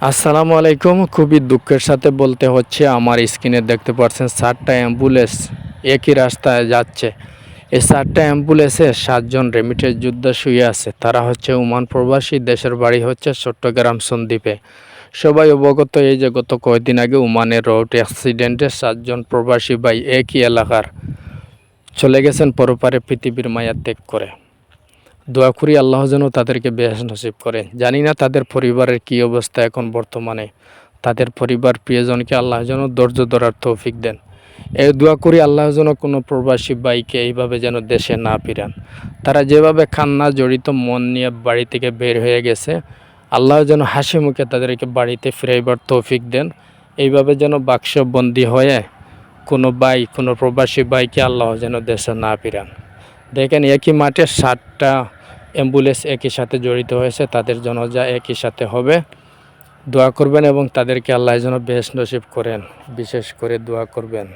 আসসালামু আলাইকুম। খুবই দুঃখের সাথে বলতে হচ্ছে, আমার স্ক্রিনে দেখতে পাচ্ছেন 4টা অ্যাম্বুলেন্স একই রাস্তায় যাচ্ছে। এই 4টা অ্যাম্বুলেন্সে 7জন রেমিটেন্স যোদ্ধা শুয়ে আছে। তারা হচ্ছে ওমান প্রবাসী, দেশের বাড়ি হচ্ছে চট্টগ্রাম সন্দ্বীপে। সবাই অবগত এই যে গত কয়েকদিন আগে ওমানের রোড অ্যাক্সিডেন্টে 7জন প্রবাসী ভাই একই এলাকার চলে গেছেন পরপারে পৃথিবীর মায়া ত্যাগ করে। দোয়া করি আল্লাহ যেন তাদেরকে বেহেশত নসিব করে। জানি না তাদের পরিবারের কী অবস্থা এখন বর্তমানে। তাদের পরিবার প্রিয়জনকে আল্লাহ যেন ধৈর্য ধরার তৌফিক দেন। এই দোয়া করি আল্লাহ যেন কোনো প্রবাসী ভাইকে এইভাবে যেন দেশে না ফিরান। তারা যেভাবে কান্না জড়িত মন নিয়ে বাড়ি থেকে বের হয়ে গেছে, আল্লাহ যেন হাসি মুখে তাদেরকে বাড়িতে ফিরাইবার তৌফিক দেন। এইভাবে যেন বাক্সবন্দি হয়ে কোনো প্রবাসী ভাইকে আল্লাহ যেন দেশে না ফিরান। দেখেন, একই মাঠে 7টা অ্যাম্বুলেন্স একই সাথে জড়িত হয়েছে, তাদের জানাজা একই সাথে হবে। দোয়া করবেন এবং তাদেরকে আল্লাহ যেন বেহেশত নসিব করেন, বিশেষ করে দোয়া করবেন।